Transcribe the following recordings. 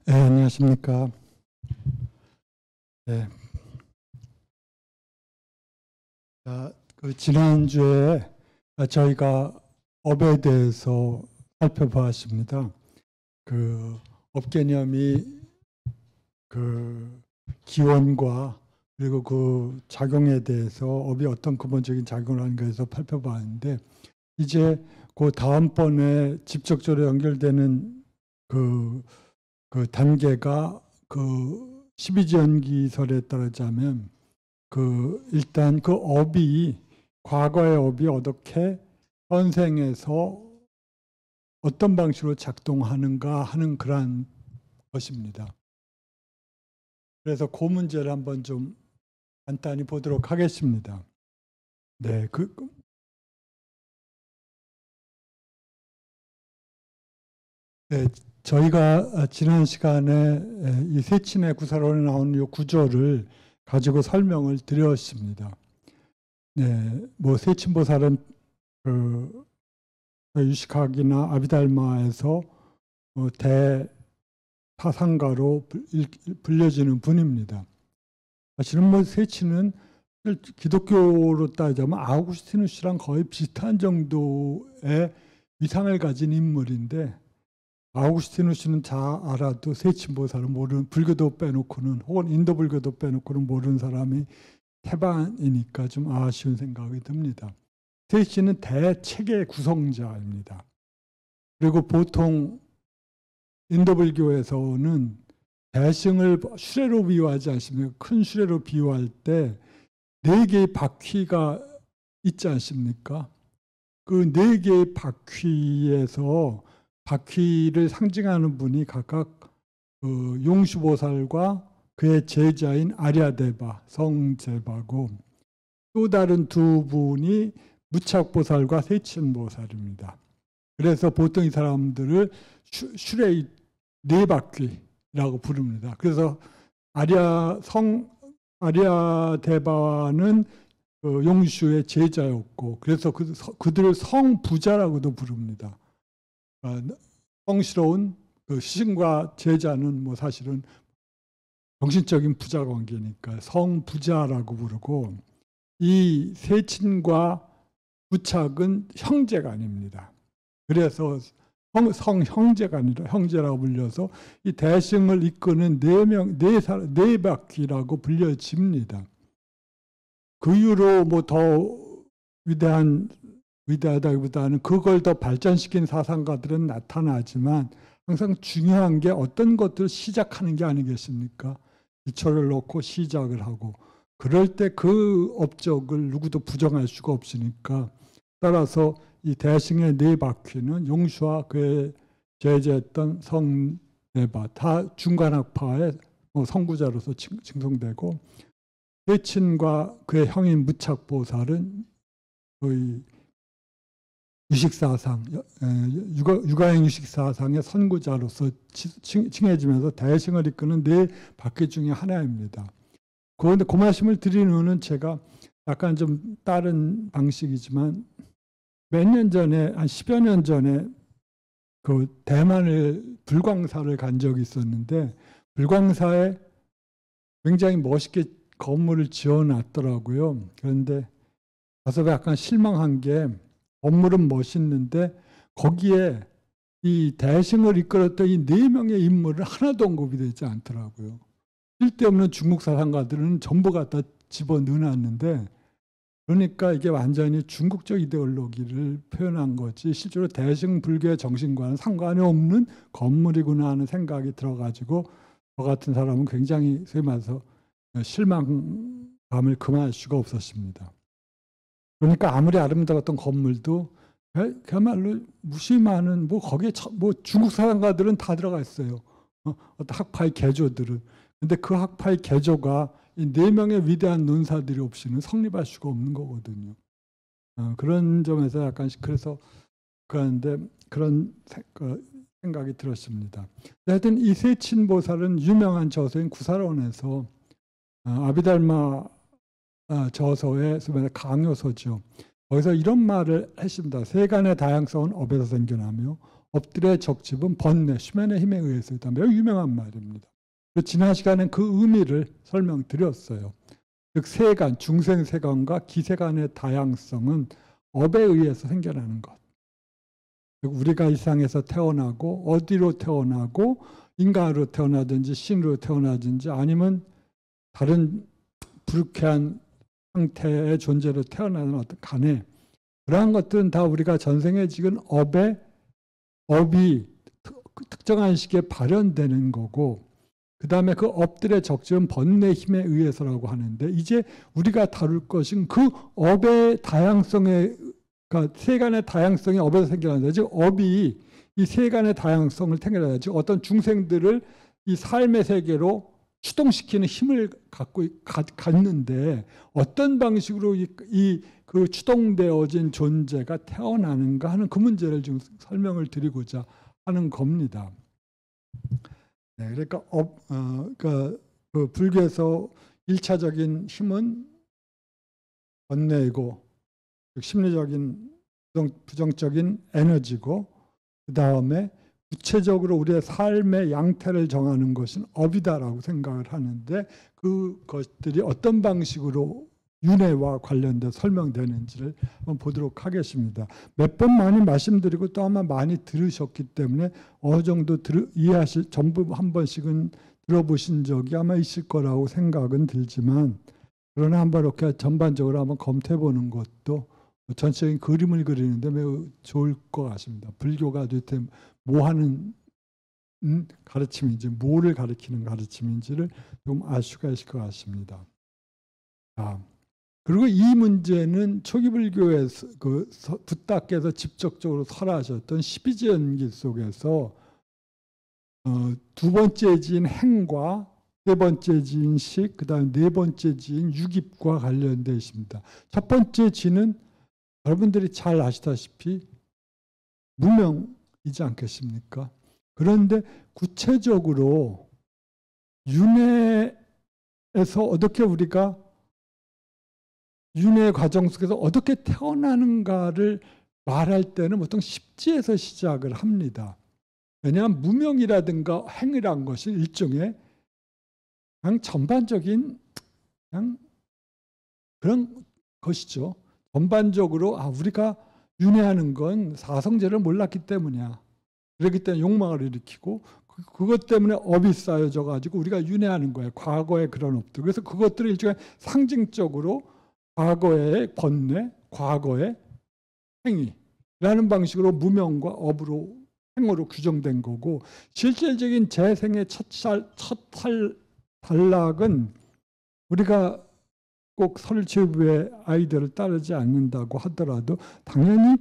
네, 안녕하십니까. 네. 지난주에 저희가 업에 대해서 살펴보았습니다. 업 개념이 기원과 그리고 그 작용에 대해서 업이 어떤 근본적인 작용을 하는가에 대해서 살펴봤는데, 이제 그 다음번에 직접적으로 연결되는 그 단계가 12지연기설에 따르자면 일단 업이 과거의 업이 어떻게 현생에서 어떤 방식으로 작동하는가 하는 그러한 것입니다. 그래서 그 문제를 한번 좀 간단히 보도록 하겠습니다. 네, 네, 저희가 지난 시간에 이 세친의 구사론에 나오는 이 구조를 가지고 설명을 드렸습니다. 네, 뭐 세친보살은 유식학이나 아비달마에서 대사상가로 불려지는 분입니다. 사실은 뭐 세친은 기독교로 따지자면 아우구스티누스랑 거의 비슷한 정도의 위상을 가진 인물인데, 아우구스티누스는 잘 알아도 세친보살은 모르는, 불교도 빼놓고는, 혹은 인도 불교도 빼놓고는 모르는 사람이 태반이니까 좀 아쉬운 생각이 듭니다. 세친은 대체계 구성자입니다. 그리고 보통 인도 불교에서는 대승을 수레로 비유하지 않습니까? 큰 수레로 비유할 때 4개의 바퀴가 있지 않습니까? 그 4개의 바퀴에서 바퀴를 상징하는 분이 각각 용수보살과 그의 제자인 아랴데바, 성제바고, 또 다른 두 분이 무착보살과 세친보살입니다. 그래서 보통 이 사람들을 수레 4바퀴라고 부릅니다. 그래서 아랴데바는 용수의 제자였고, 그래서 그들을 성부자라고도 부릅니다. 성스러운 스승과 제자는 뭐 사실은 정신적인 부자 관계니까 성부자라고 부르고, 이 세친과 부착은 형제가 아닙니다. 그래서 성형제가 아니라 형제라고 불려서 이 대승을 이끄는 4바퀴라고 불려집니다. 그 이후로 뭐 더 위대하다기보다는 그걸 더 발전시킨 사상가들은 나타나지만, 항상 중요한 게 어떤 것들을 시작하는 게 아니겠습니까? 기초를 놓고 시작을 하고, 그럴 때 그 업적을 누구도 부정할 수가 없으니까, 따라서 이 대승의 4바퀴는 용수와 그의 제자였던 성내바, 다 중간학파의 성구자로서 칭송되고, 세친과 그의 형인 무착보살은 거의 유식사상, 육아행 유식사상의 선구자로서 칭해지면서 대승을 이끄는 4바퀴 중에 하나입니다. 그런데 그 말씀을 드리는 이유는 제가 약간 좀 다른 방식이지만, 몇 년 전에, 한 10여 년 전에 대만을 불광사를 간 적이 있었는데, 불광사에 굉장히 멋있게 건물을 지어놨더라고요. 그런데 가서 약간 실망한 게, 건물은 멋있는데 거기에 이 대승을 이끌었던 이 4명의 인물을 하나도 언급이 되지 않더라고요. 쓸데없는 중국 사상가들은 전부 갖다 집어넣어놨는데, 그러니까 이게 완전히 중국적 이데올로기를 표현한 거지 실제로 대승 불교의 정신과는 상관이 없는 건물이구나 하는 생각이 들어가지고, 저 같은 사람은 굉장히 소위 말해서 실망감을 금할 수가 없었습니다. 그러니까 아무리 아름다웠던 건물도 그야말로 무심하는, 뭐 거기에 뭐 중국 사상가들은 다 들어가 있어요. 어떤 학파의 개조들은. 근데 그 학파의 개조가 이 4명의 위대한 논사들이 없이는 성립할 수가 없는 거거든요. 그런 점에서 약간 그래서 그런데 그런 생각이 들었습니다. 하여튼 이 세친보살은 유명한 저서인 구사론에서 아비달마 저서의 강요서죠. 거기서 이런 말을 했습니다. 세간의 다양성은 업에서 생겨나며 엎드려의 적집은 번뇌, 수면의 힘에 의해서다. 매우 유명한 말입니다. 지난 시간에 그 의미를 설명드렸어요. 즉 세간, 중생세간과 기세간의 다양성은 업에 의해서 생겨나는 것. 즉 우리가 이 세상에서 태어나고 어디로 태어나고 인간으로 태어나든지 신으로 태어나든지 아니면 다른 불쾌한 상태의 존재로 태어나는 어떤 간에 그러한 것들은 다 우리가 전생에 지은 업이 특정한 시기에 발현되는 거고 그 다음에 그 업들의 적절한 번뇌 힘에 의해서라고 하는데 이제 우리가 다룰 것은 그 업의 다양성에 그러니까 세간의 다양성이 업에서 생겨난다. 즉 업이 이 세간의 다양성을 생겨난다. 즉 어떤 중생들을 이 삶의 세계로 추동시키는 힘을 갖는데 어떤 방식으로 그 추동되어진 존재가 태어나는가 하는 그 문제를 지금 설명을 드리고자 하는 겁니다. 네, 그러니까 그 불교에서 1차적인 힘은 번뇌이고 심리적인 부정적인 에너지고 그 다음에 구체적으로 우리의 삶의 양태를 정하는 것은 업이다라고 생각을 하는데 그것들이 어떤 방식으로 윤회와 관련돼 설명되는지를 한번 보도록 하겠습니다. 몇 번 많이 말씀드리고 또 아마 많이 들으셨기 때문에 어느 정도 이해하실 전부 한 번씩은 들어보신 적이 아마 있을 거라고 생각은 들지만 그러나 한번 이렇게 전반적으로 한번 검토해 보는 것도 전체적인 그림을 그리는데 매우 좋을 것 같습니다. 불교가 도대체 뭐 하는 가르침인지 뭐를 가르치는 가르침인지를 좀 알 수가 있을 것 같습니다. 그리고 이 문제는 초기 불교에서 그 붓다께서 직접적으로 설하셨던 12지연기 속에서 두 번째 지인 행과 세 번째 지인 식, 그 다음에 네 번째 지인 유깁과 관련되어 있습니다. 첫 번째 지는 여러분들이 잘 아시다시피 무명이지 않겠습니까? 그런데 구체적으로 윤회에서 어떻게 우리가 윤회 과정 속에서 어떻게 태어나는가를 말할 때는 보통 십지에서 시작을 합니다. 왜냐하면 무명이라든가 행이란 것이 일종의 그냥 전반적인 그냥 그런 것이죠. 전반적으로 우리가 윤회하는 건 사성제를 몰랐기 때문이야. 그렇기 때문에 욕망을 일으키고 그것 때문에 업이 쌓여져 가지고 우리가 윤회하는 거예요. 과거의 그런 업들. 그래서 그것들을 일종의 상징적으로 과거의 번뇌, 과거의 행위라는 방식으로 무명과 업으로 행으로 규정된 거고 실질적인 재생의 첫 단락은 우리가 꼭 설치부의 아이디어를 따르지 않는다고 하더라도 당연히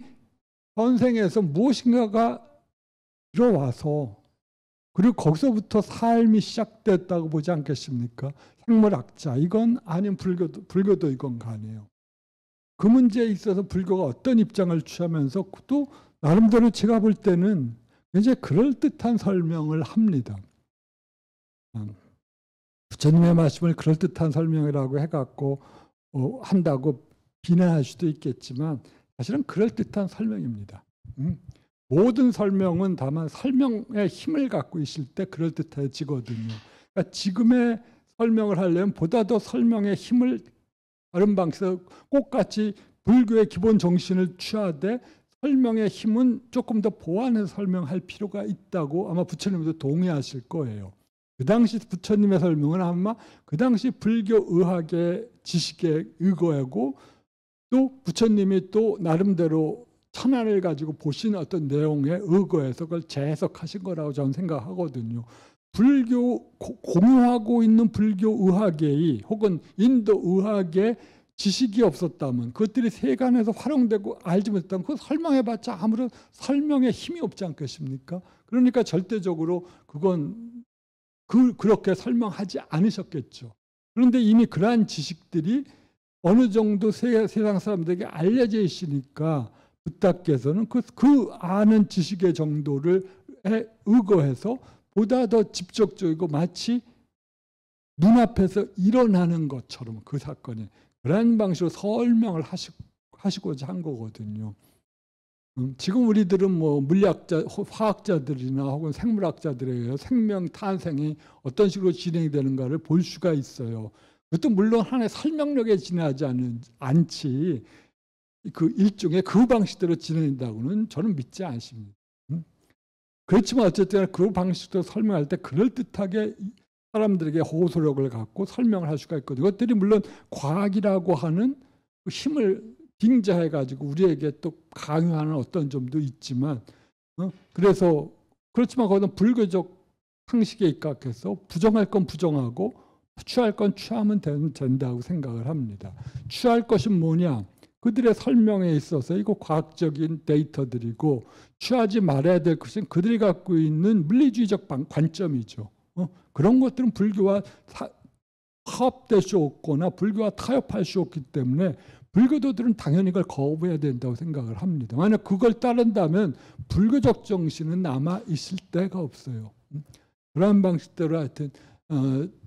현생에서 무엇인가가 들어와서 그리고 거기서부터 삶이 시작됐다고 보지 않겠습니까? 생물학자 이건 아닌 불교도 이건 아니에요. 그 문제에 있어서 불교가 어떤 입장을 취하면서 또 나름대로 제가 볼 때는 굉장히 그럴듯한 설명을 합니다. 부처님의 말씀을 그럴듯한 설명이라고 해갖고 한다고 비난할 수도 있겠지만 사실은 그럴듯한 설명입니다. 모든 설명은 다만 설명의 힘을 갖고 있을 때 그럴듯해지거든요. 그러니까 지금의 설명을 하려면 보다 더 설명의 힘을 다른 방식으로 똑같이 불교의 기본 정신을 취하되 설명의 힘은 조금 더 보완해서 설명할 필요가 있다고 아마 부처님도 동의하실 거예요. 그 당시 부처님의 설명은 아마 그 당시 불교 의학의 지식에 의거하고 또 부처님이 또 나름대로 천안을 가지고 보신 어떤 내용에 의거해서 그걸 재해석하신 거라고 저는 생각하거든요. 공유하고 있는 불교 의학계의 혹은 인도 의학의 지식이 없었다면 그것들이 세간에서 활용되고 알지 못했다면 그거 설명해봤자 아무런 설명에 힘이 없지 않겠습니까? 그러니까 절대적으로 그건 그렇게 설명하지 않으셨겠죠. 그런데 이미 그러한 지식들이 어느 정도 세상 사람들에게 알려져 있으니까 붓다께서는 그 아는 지식의 정도를 의거해서 보다 더 직접적이고 마치 눈앞에서 일어나는 것처럼 그 사건이 그런 방식으로 설명을 하시고자 한 거거든요. 지금 우리들은 뭐 물리학자, 화학자들이나 혹은 생물학자들에 의해 생명 탄생이 어떤 식으로 진행이 되는가를 볼 수가 있어요. 그것도 물론 하나의 설명력에 지나지 않지 그 일종의 그 방식대로 진행된다고는 저는 믿지 않습니다. 그렇지만 어쨌든 그 방식대로 설명할 때 그럴듯하게 사람들에게 호소력을 갖고 설명을 할 수가 있거든요. 그것들이 물론 과학이라고 하는 힘을 빙자해가지고 우리에게 또 강요하는 어떤 점도 있지만, 그래서 그렇지만 거기는 불교적 상식에 입각해서 부정할 건 부정하고 취할 건 취하면 된다고 생각을 합니다. 취할 것은 뭐냐? 그들의 설명에 있어서 이거 과학적인 데이터들이고, 취하지 말아야 될 것은 그들이 갖고 있는 물리주의적 관점이죠. 그런 것들은 불교와 화합될 수 없거나 불교와 타협할 수 없기 때문에 불교도들은 당연히 이걸 거부해야 된다고 생각을 합니다. 만약 그걸 따른다면 불교적 정신은 남아 있을 데가 없어요. 그런 방식대로 하여튼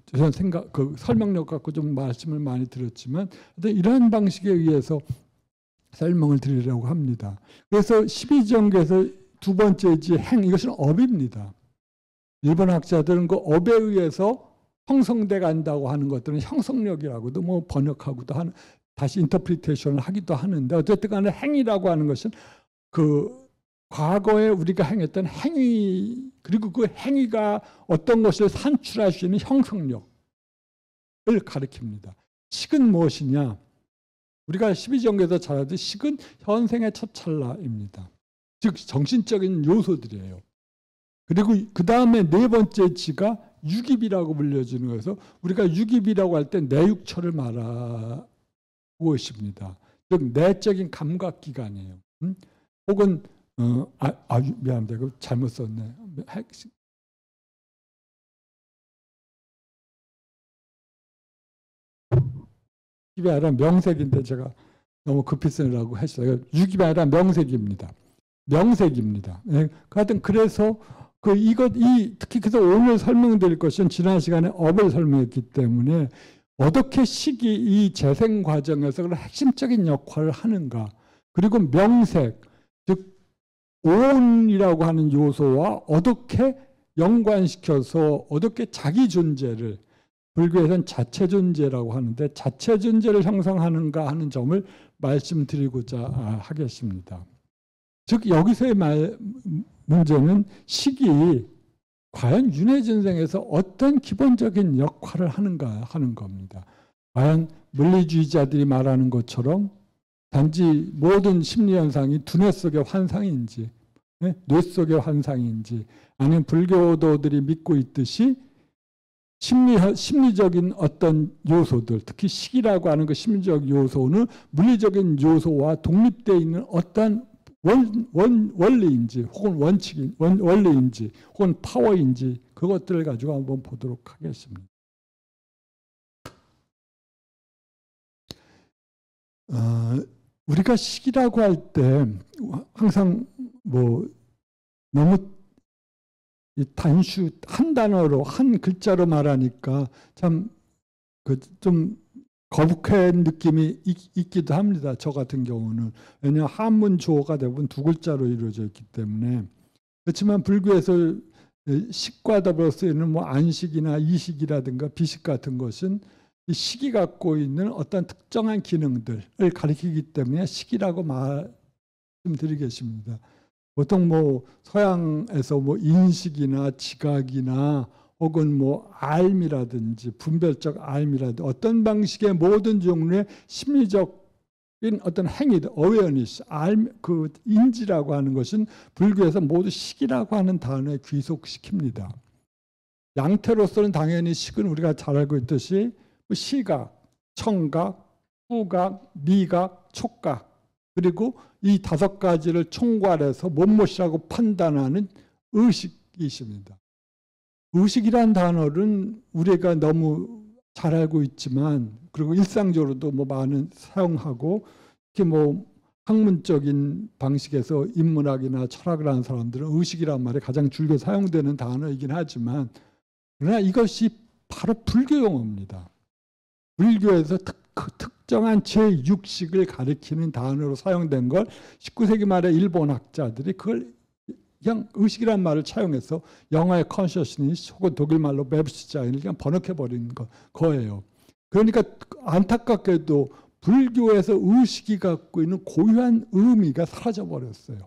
저는 그 설명력 갖고 좀 말씀을 많이 드렸지만 이러한 방식에 의해서 설명을 드리려고 합니다. 그래서 12정계에서 두 번째지 이것은 업입니다. 일본 학자들은 그 업에 의해서 형성돼 간다고 하는 것들은 형성력이라고도 뭐 번역하고도 하는, 다시 인터프리테이션을 하기도 하는데, 어쨌든 간에 행위라고 하는 것은 그 과거에 우리가 행했던 행위, 그리고 그 행위가 어떤 것을 산출할 수 있는 형성력을 가리킵니다. 식은 무엇이냐? 우리가 12정계에서 잘 알듯이 식은 현생의 첫 찰나입니다. 즉 정신적인 요소들이에요. 그리고 그 다음에 네 번째 지가 유깁이라고 불려지는 거여서 우리가 유깁이라고 할 때 내육처를 말하고 있습니다. 즉 내적인 감각기관이에요. 혹은 미안합니다. 이거 잘못 썼네. 유깁이 아니라 명색인데 제가 너무 급히 쓰느라고 했어요. 유깁이 아니라 명색입니다. 명색입니다. 하여튼 그래서 특히 그래서 오늘 설명드릴 것은 지난 시간에 업을 설명했기 때문에 어떻게 식이 이 재생 과정에서 그런 핵심적인 역할을 하는가, 그리고 명색, 즉 오온이라고 하는 요소와 어떻게 연관시켜서 어떻게 자기 존재를, 불교에서는 자체 존재라고 하는데 자체 존재를 형성하는가 하는 점을 말씀드리고자 하겠습니다. 즉 여기서의 문제는 식이 과연 윤회전생에서 어떤 기본적인 역할을 하는가 하는 겁니다. 과연 물리주의자들이 말하는 것처럼 단지 모든 심리현상이 두뇌 속의 환상인지, 뇌 속의 환상인지, 아니면 불교도들이 믿고 있듯이 심리적인 어떤 요소들, 특히 식이라고 하는 그 심리적 요소는 물리적인 요소와 독립되어 있는 어떤 원리인지 혹은 원리인지 혹은 파워인지 그것들을 가지고 한번 보도록 하겠습니다. 우리가 식이라고 할 때 항상 뭐 너무 단수 한 단어로 한 글자로 말하니까 참 좀 거북한 느낌이 있기도 합니다. 저 같은 경우는. 왜냐하면 한문 조어가 대부분 두 글자로 이루어져 있기 때문에. 그렇지만 불교에서 식과 더불어 쓰이는 뭐 안식이나 이식이라든가 비식 같은 것은 이 식이 갖고 있는 어떤 특정한 기능들을 가리키기 때문에 식이라고 말씀드리겠습니다. 보통 뭐 서양에서 뭐 인식이나 지각이나 혹은 뭐 알미라든지 분별적 알미라든지 어떤 방식의 모든 종류의 심리적인 어떤 행위들, awareness, 그 인지라고 하는 것은 불교에서 모두 식이라고 하는 단어에 귀속시킵니다. 양태로서는 당연히 식은 우리가 잘 알고 있듯이 시각, 청각, 후각, 미각, 촉각, 그리고 이 다섯 가지를 총괄해서 무엇이라고 판단하는 의식이 있습니다. 의식이란 단어는 우리가 너무 잘 알고 있지만, 그리고 일상적으로도 뭐 많은 사용하고, 특히 뭐 학문적인 방식에서 인문학이나 철학을 하는 사람들은 의식이란 말이 가장 줄겨 사용되는 단어이긴 하지만, 그러나 이것이 바로 불교 용어입니다. 불교에서 특정한 제6식을 가리키는 단어로 사용된 걸 19세기 말에 일본 학자들이 그걸 그냥 의식이란 말을 차용해서 영어의 consciousness 혹은 독일 말로 Bewusstse인을 그냥 번역해버린 거예요. 그러니까 안타깝게도 불교에서 의식이 갖고 있는 고유한 의미가 사라져버렸어요.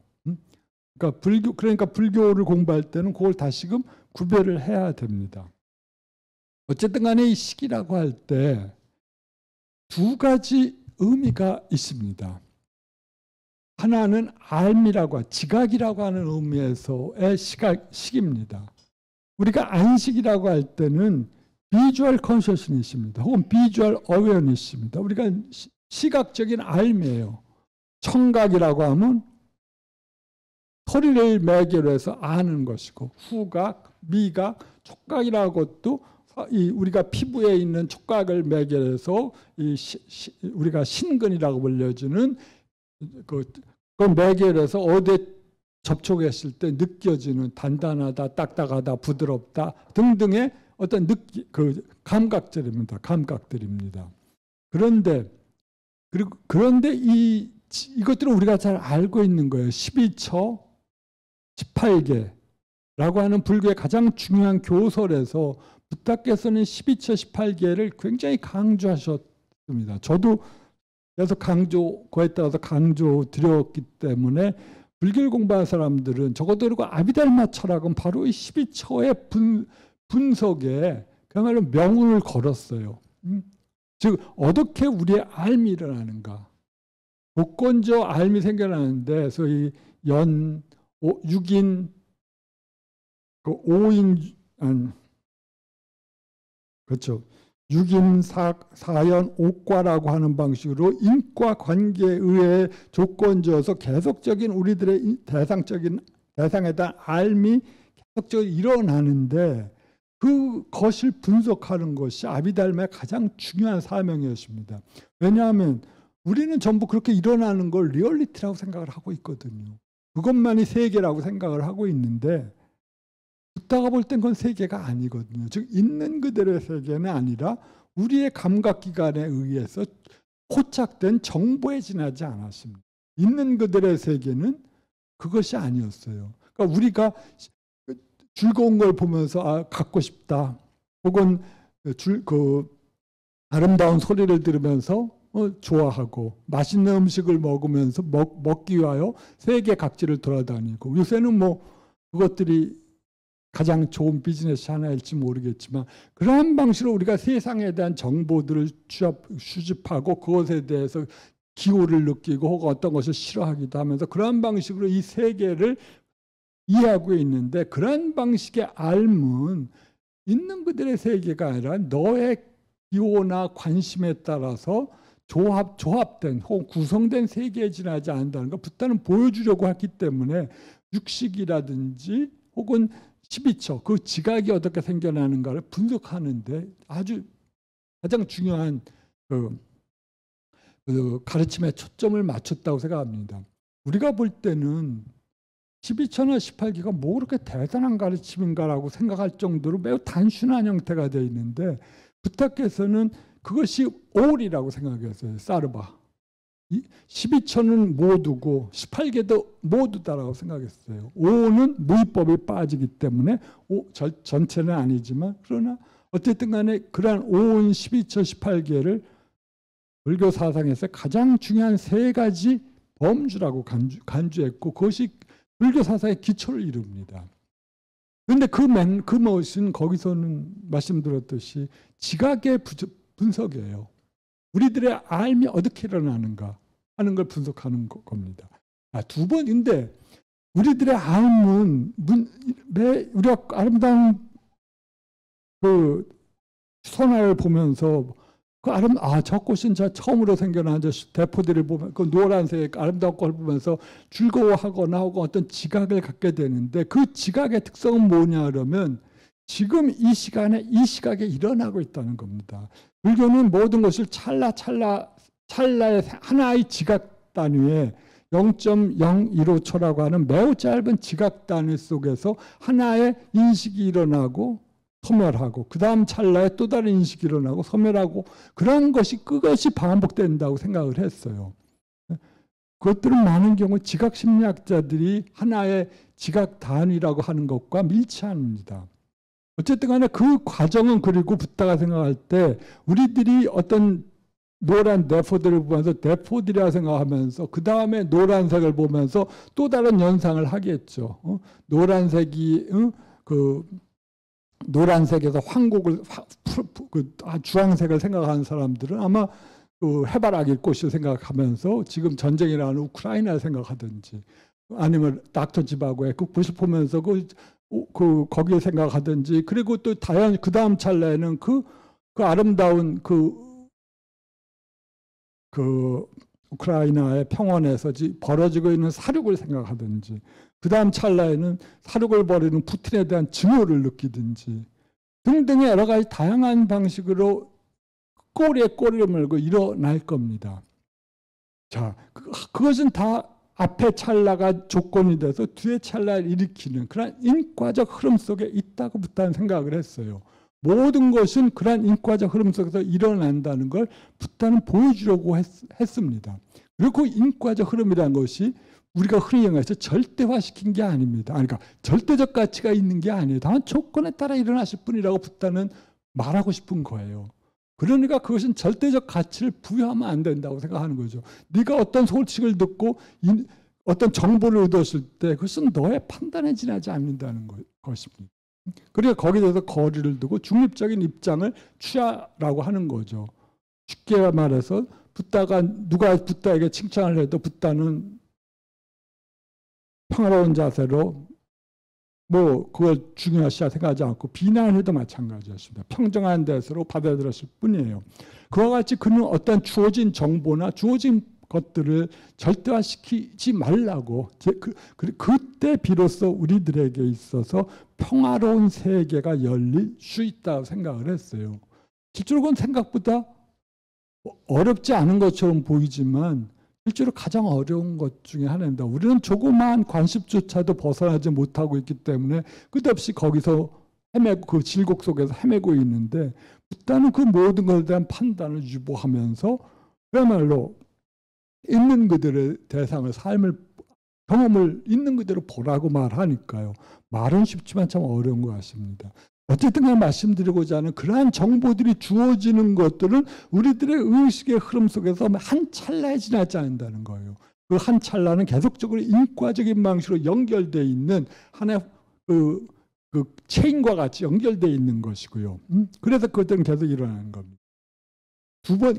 그러니까 불교를 공부할 때는 그걸 다시금 구별을 해야 됩니다. 어쨌든 간에 이 식이라고 할 때 두 가지 의미가 있습니다. 하나는 알미라고 지각이라고 하는 의미에서의 식입니다. 우리가 안식이라고 할 때는 비주얼 컨셔스니스입니다. 혹은 비주얼 어웨어니스입니다. 우리가 시각적인 알미예요. 청각이라고 하면 소리를 매개로 해서 아는 것이고, 후각, 미각, 촉각이라는 것도 우리가 피부에 있는 촉각을 매개로 해서 우리가 신근이라고 불려주는 그 매개로 해서 어디에 접촉했을 때 느껴지는 단단하다, 딱딱하다, 부드럽다 등등의 어떤 감각들입니다. 감각들입니다. 그런데 이것들을 우리가 잘 알고 있는 거예요. 12처 18개라고 하는 불교의 가장 중요한 교설에서 부타께서는 12처 18개를 굉장히 강조하셨습니다. 저도 계속 그에 따라서 강조 드렸기 때문에 불교를 공부한 사람들은 적어도 그리고 아비달마 철학은 바로 이 12처의 분석에 그야말로 명운을 걸었어요. 즉 어떻게 우리의 알미 일어나는가. 조건적 알미 생겨나는데 소위 6인, 5인, 그렇죠. 6인 4연 5과라고 하는 방식으로 인과 관계에 의해 조건져서 계속적인 우리들의 대상에 대한 알미 계속적으로 일어나는데 그것을 분석하는 것이 아비달마의 가장 중요한 사명이었습니다. 왜냐하면 우리는 전부 그렇게 일어나는 걸 리얼리티라고 생각을 하고 있거든요. 그것만이 세계라고 생각을 하고 있는데 부타가 볼 땐 그건 세계가 아니거든요. 즉 있는 그대로의 세계는 아니라 우리의 감각기관에 의해서 포착된 정보에 지나지 않았습니다. 있는 그대로의 세계는 그것이 아니었어요. 그러니까 우리가 즐거운 걸 보면서 갖고 싶다. 혹은 아름다운 소리를 들으면서 좋아하고 맛있는 음식을 먹으면서 먹기 위하여 세계 각지를 돌아다니고 요새는 그것들이 가장 좋은 비즈니스 하나일지 모르겠지만 그러한 방식으로 우리가 세상에 대한 정보들을 수집하고 그것에 대해서 기호를 느끼고 혹은 어떤 것을 싫어하기도 하면서 그러한 방식으로 이 세계를 이해하고 있는데 그러한 방식의 알은 있는 그들의 세계가 아니라 너의 기호나 관심에 따라서 조합된 혹은 구성된 세계에 지나지 않는다는 걸 부타는 보여주려고 했기 때문에 육식이라든지 혹은 12처 그 지각이 어떻게 생겨나는가를 분석하는데 아주 가장 중요한 가르침에 초점을 맞췄다고 생각합니다. 우리가 볼 때는 12처나 18개가 뭐 그렇게 대단한 가르침인가라고 생각할 정도로 매우 단순한 형태가 되어 있는데 부타께서는 그것이 올이라고 생각했어요. 사르바. 12처는 모두고 18개도 모두다라고 생각했어요. 5는 무위법이 빠지기 때문에 전체는 아니지만 그러나 어쨌든 간에 그러한 5인 12처 18개를 불교 사상에서 가장 중요한 세 가지 범주라고 간주했고 그것이 불교 사상의 기초를 이룹니다. 그런데 그 무엇은 거기서는 말씀드렸듯이 지각의 분석이에요. 우리들의 알미 어떻게 일어나는가 하는 걸 분석하는 겁니다. 두 번인데 우리들의 알은 우리가 아름다운 그 선화를 보면서 저 꽃은 처음으로 생겨난 대포들을 보면 그 노란색 아름다운 꽃을 보면서 즐거워하거나 혹은 어떤 지각을 갖게 되는데 그 지각의 특성은 뭐냐 그러면 지금 이 시간에 이 시각에 일어나고 있다는 겁니다. 불교는 모든 것을 찰나의 하나의 지각 단위에 0.015초라고 하는 매우 짧은 지각 단위 속에서 하나의 인식이 일어나고 소멸하고 그 다음 찰나에 또 다른 인식이 일어나고 소멸하고 그런 것이 끝없이 반복된다고 생각을 했어요. 그것들은 많은 경우 지각 심리학자들이 하나의 지각 단위라고 하는 것과 밀치합니다. 어쨌든 간에 그 과정은 그리고 붓다가 생각할 때 우리들이 어떤 노란 데포들을 보면서 데포들이라 생각하면서 그 다음에 노란색을 보면서 또 다른 연상을 하겠죠. 노란색이 그 노란색에서 황곡을 주황색을 생각하는 사람들은 아마 그 해바라기 꽃을 생각하면서 지금 전쟁이라는 우크라이나를 생각하든지 아니면 닥터 지바고의 그 꽃을 보면서 거기에 생각하든지 그리고 또 다양한 그 다음 찰나에는 그 아름다운 그 우크라이나의 평원에서 벌어지고 있는 사륙을 생각하든지 그 다음 찰나에는 사륙을 벌이는 푸틴에 대한 증오를 느끼든지 등등의 여러 가지 다양한 방식으로 꼬리에 꼬리를 물고 일어날 겁니다. 자, 그것은 다 앞에 찰나가 조건이 돼서 뒤에 찰나를 일으키는 그런 인과적 흐름 속에 있다고 붓다는 생각을 했어요. 모든 것은 그런 인과적 흐름 속에서 일어난다는 걸 붓다는 보여주려고 했습니다. 그리고 그 인과적 흐름이라는 것이 우리가 흔히 얘기해서 절대화시킨 게 아닙니다. 그러니까 절대적 가치가 있는 게 아니에요. 다만 조건에 따라 일어나실 뿐이라고 붓다는 말하고 싶은 거예요. 그러니까 그것은 절대적 가치를 부여하면 안 된다고 생각하는 거죠. 네가 어떤 소식을 듣고 어떤 정보를 얻었을 때 그것은 너의 판단에 지나지 않는다는 것입니다. 그러니까 거기에 대해서 거리를 두고 중립적인 입장을 취하라고 하는 거죠. 쉽게 말해서 누가 붓다에게 칭찬을 해도 붓다는 평화로운 자세로 그걸 중요시하 생각하지 않고 비난을 해도 마찬가지였습니다. 평정한 대세로 받아들였을 뿐이에요. 그와 같이 그는 어떤 주어진 정보나 주어진 것들을 절대화시키지 말라고 그때 비로소 우리들에게 있어서 평화로운 세계가 열릴 수 있다고 생각을 했어요. 실제로 그건 생각보다 어렵지 않은 것처럼 보이지만 실제로 가장 어려운 것 중에 하나입니다. 우리는 조그마한 관습조차도 벗어나지 못하고 있기 때문에 끝없이 거기서 헤매고 그 질곡 속에서 헤매고 있는데 일단은 그 모든 것에 대한 판단을 유보하면서 그야말로 있는 그들의 대상을 삶을 경험을 있는 그대로 보라고 말하니까요. 말은 쉽지만 참 어려운 것 같습니다. 어쨌든 간에 말씀드리고자 하는 그러한 정보들이 주어지는 것들은 우리들의 의식의 흐름 속에서 한 찰나에 지나지 않는다는 거예요. 그 한 찰나는 계속적으로 인과적인 방식으로 연결되어 있는 하나의 그 체인과 같이 연결되어 있는 것이고요. 그래서 그것들은 계속 일어나는 겁니다.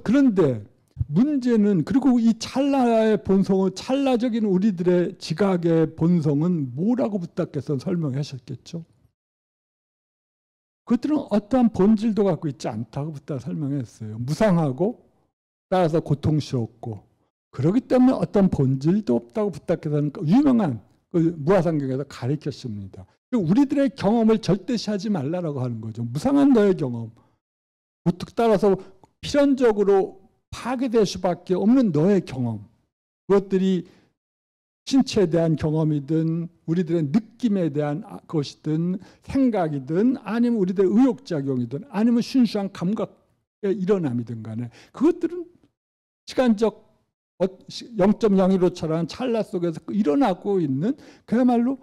그런데 문제는 그리고 이 찰나의 본성은 찰나적인 우리들의 지각의 본성은 뭐라고 부탁해서 설명하셨겠죠? 그것들은 어떠한 본질도 갖고 있지 않다고 부터 설명했어요. 무상하고 따라서 고통스럽고 그렇기 때문에 어떤 본질도 없다고 부탁해서는 유명한 무아상경에서 가르쳤습니다. 우리들의 경험을 절대시하지 말라고 하는 거죠. 무상한 너의 경험. 따라서 필연적으로 파괴될 수밖에 없는 너의 경험. 그것들이 신체에 대한 경험이든 우리들의 느낌에 대한 것이든 생각이든 아니면 우리들의 의욕작용이든 아니면 순수한 감각의 일어남이든 간에 그것들은 시간적 0.01호처럼 찰나 속에서 일어나고 있는 그야말로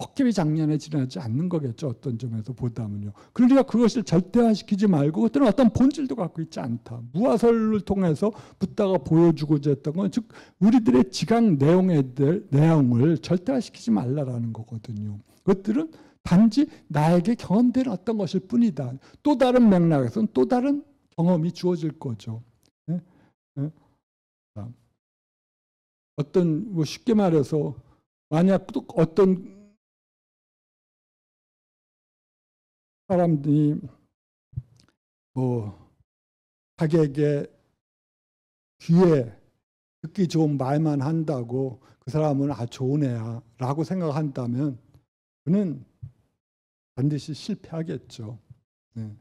헛개비 장면에 지나지 않는 거겠죠. 어떤 점에서 보다면요. 그러니까 그것을 절대화시키지 말고 그것들은 어떤 본질도 갖고 있지 않다. 무화설을 통해서 붓다가 보여주고자 했던 건 즉 우리들의 지각 내용을 절대화시키지 말라라는 거거든요. 그것들은 단지 나에게 경험된 어떤 것일 뿐이다. 또 다른 맥락에서는 또 다른 경험이 주어질 거죠. 네? 네? 어떤 쉽게 말해서 만약 또 어떤 사람들이 자기에게 귀에 듣기 좋은 말만 한다고 그 사람은 좋은 애야 라고 생각한다면 그는 반드시 실패하겠죠. 네.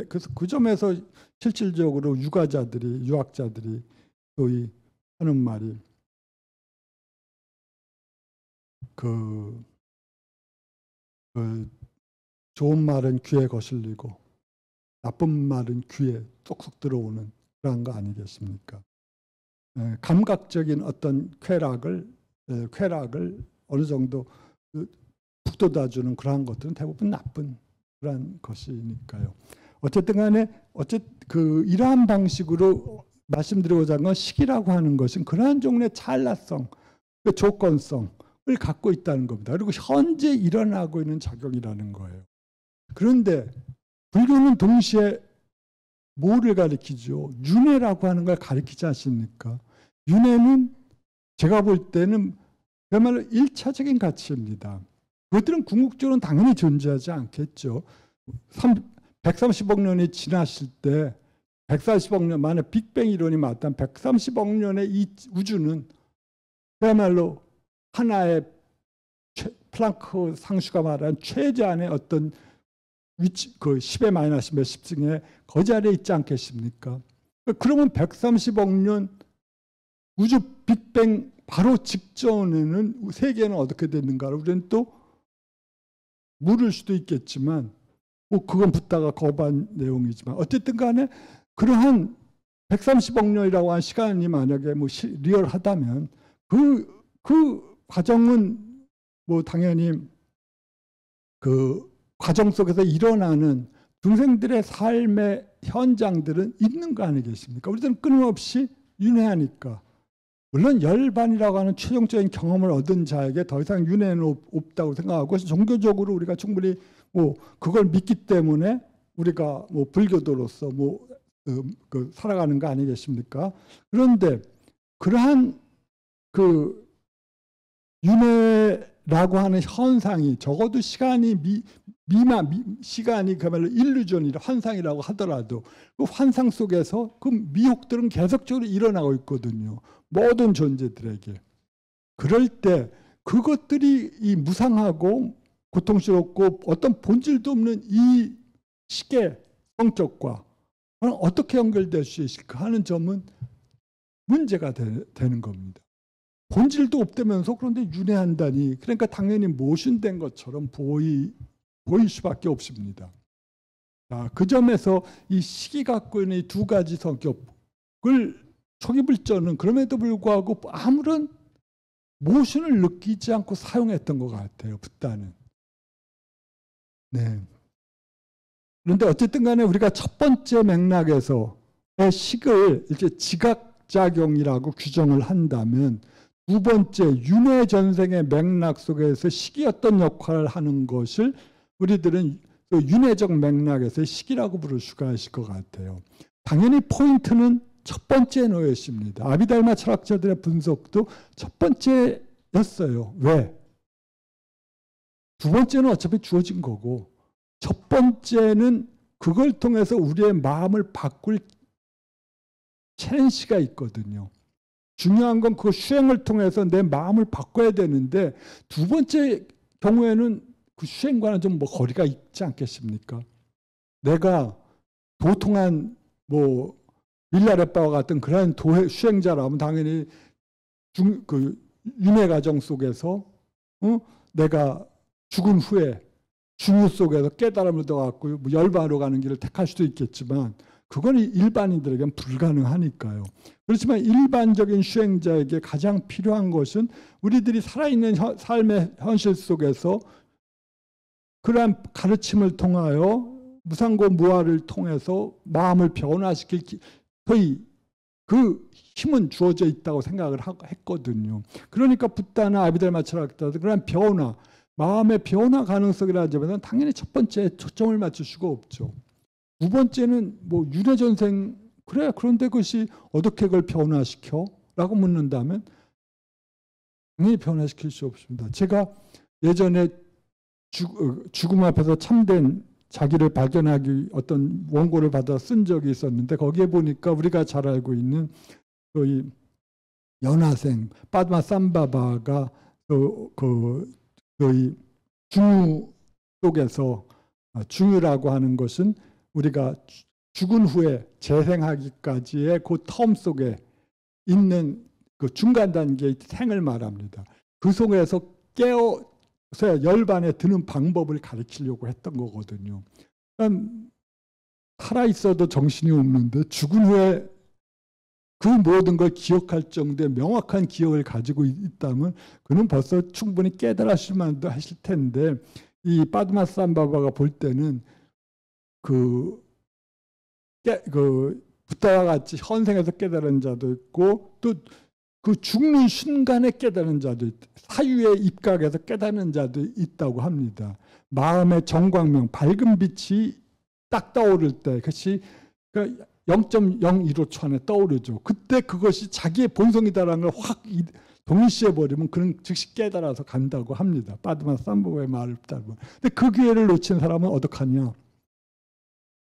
그래서 그 점에서 실질적으로 유학자들이 소위 하는 말이 좋은 말은 귀에 거슬리고 나쁜 말은 귀에 쏙쏙 들어오는 그런 거 아니겠습니까? 감각적인 어떤 쾌락을 어느 정도 북돋아주는 그러한 것들은 대부분 나쁜 그런 것이니까요. 어쨌든 간에 이러한 방식으로 말씀드리고자 하는 건 시기라고 하는 것은 그러한 종류의 찰나성, 그 조건성을 갖고 있다는 겁니다. 그리고 현재 일어나고 있는 작용이라는 거예요. 그런데 불교는 동시에 뭐를 가리키죠? 윤회라고 하는 걸 가리키지 않습니까? 윤회는 제가 볼 때는 그야말로 1차적인 가치입니다. 그것들은 궁극적으로는 당연히 존재하지 않겠죠. 130억 년이 지났을 때 140억 년 만에 빅뱅 이론이 맞다면 130억 년의 이 우주는 그야말로 하나의 플랑크 상수가 말한 최대한의 어떤 위치, 그 10의 마이너스 몇십 층에 그 자리에 있지 않겠습니까? 그러면 130억 년 우주 빅뱅 바로 직전에는 세계는 어떻게 됐는가? 우리는 또 물을 수도 있겠지만 뭐 그건 붙다가 거부한 내용이지만 어쨌든 간에 그러한 130억 년이라고 한 시간이 만약에 뭐 리얼하다면 그 과정은 뭐 당연히 그 과정 속에서 일어나는 중생들의 삶의 현장들은 있는 거 아니겠습니까? 우리들은 끊임없이 윤회하니까. 물론 열반이라고 하는 최종적인 경험을 얻은 자에게 더 이상 윤회는 없다고 생각하고 종교적으로 우리가 충분히 뭐 그걸 믿기 때문에 우리가 뭐 불교도로서 뭐 살아가는 거 아니겠습니까? 그런데 그러한 그 윤회라고 하는 현상이 적어도 시간이 시간이 그야말로 일루전이라 환상이라고 하더라도 그 환상 속에서 그 미혹들은 계속적으로 일어나고 있거든요. 모든 존재들에게. 그럴 때 그것들이 이 무상하고 고통스럽고 어떤 본질도 없는 이 식의 성격과 어떻게 연결될 수 있을까 하는 점은 문제가 되는 겁니다. 본질도 없다면서 그런데 윤회한다니 그러니까 당연히 모순된 것처럼 보일 수밖에 없습니다. 자, 그 점에서 이 식이 갖고 있는 이 두 가지 성격을 초기불전은 그럼에도 불구하고 아무런 모순을 느끼지 않고 사용했던 것 같아요. 붓다는. 네. 그런데 어쨌든 간에 우리가 첫 번째 맥락에서의 식을 이렇게 지각작용이라고 규정을 한다면 두 번째 윤회 전생의 맥락 속에서 식이 어떤 역할을 하는 것을 우리들은 윤회적 맥락에서 식이라고 부를 수가 있을 것 같아요. 당연히 포인트는 첫 번째 놓여 있습니다. 아비달마 철학자들의 분석도 첫 번째였어요. 왜? 두 번째는 어차피 주어진 거고 첫 번째는 그걸 통해서 우리의 마음을 바꿀 찬스가 있거든요. 중요한 건 그 수행을 통해서 내 마음을 바꿔야 되는데 두 번째 경우에는 그 수행과는 좀 뭐 거리가 있지 않겠습니까? 내가 도통한 뭐 밀라레빠와 같은 그런 수행자라면 당연히 그 윤회 과정 속에서 내가 죽은 후에 중유 속에서 깨달음을 얻어갖고 뭐 열반으로 가는 길을 택할 수도 있겠지만 그건 일반인들에게는 불가능하니까요. 그렇지만 일반적인 수행자에게 가장 필요한 것은 우리들이 살아있는 삶의 현실 속에서 그러한 가르침을 통하여 무상고 무아를 통해서 마음을 변화시킬 거의 그 힘은 주어져 있다고 생각을 했거든요. 그러니까 붓다나 아비달마 철학자도 그런 변화, 마음의 변화 가능성이라는 점에서는 당연히 첫 번째에 초점을 맞출 수가 없죠. 두 번째는 뭐 윤회전생 그래 그런데 그것이 어떻게 그걸 변화시켜? 라고 묻는다면 당연히 변화시킬 수 없습니다. 제가 예전에 죽음 앞에서 참된 자기를 발견하기 어떤 원고를 받아 쓴 적이 있었는데 거기에 보니까 우리가 잘 알고 있는 그 연화생 빠드마삼바바가 그 중유 속에서 중유라고 하는 것은 우리가 죽은 후에 재생하기까지의 그 텀 속에 있는 그 중간 단계의 생을 말합니다. 그 속에서 열반에 드는 방법을 가르치려고 했던 거거든요. 그러니까 살아있어도 정신이 없는데 죽은 후에 그 모든 걸 기억할 정도의 명확한 기억을 가지고 있다면 그는 벌써 충분히 깨달으실 만도 하실 텐데, 이 파드마스암바바가 볼 때는 그 부다와 같이 현생에서 깨달은 자도 있고 또 그 죽는 순간에 깨달은 자도 있고 사유에 입각해서 깨닫는 자도 있다고 합니다. 마음의 정광명, 밝은 빛이 딱 떠오를 때, 그것이 0.01초 안에 떠오르죠. 그때 그것이 자기의 본성이다라는 걸 확 동시에 버리면 그는 즉시 깨달아서 간다고 합니다. 파드마스암바바의 말을 따르면. 근데 그 기회를 놓친 사람은 어떡하냐?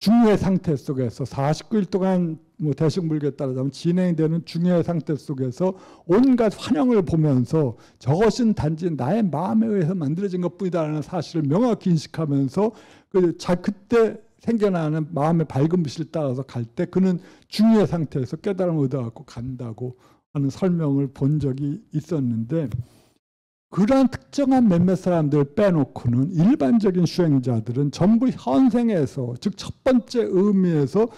중요의 상태 속에서 49일 동안 대승불교에 따라서 진행되는 중요의 상태 속에서 온갖 환영을 보면서 저것은 단지 나의 마음에 의해서 만들어진 것뿐이다라는 사실을 명확히 인식하면서 그때 생겨나는 마음의 밝은 빛을 따라서 갈 때 그는 중요의 상태에서 깨달음을 얻어갖고 간다고 하는 설명을 본 적이 있었는데, 그러한 특정한 몇몇 사람들을 빼놓고는 일반적인 수행자들은 전부 현생에서, 즉 첫 번째 의미에서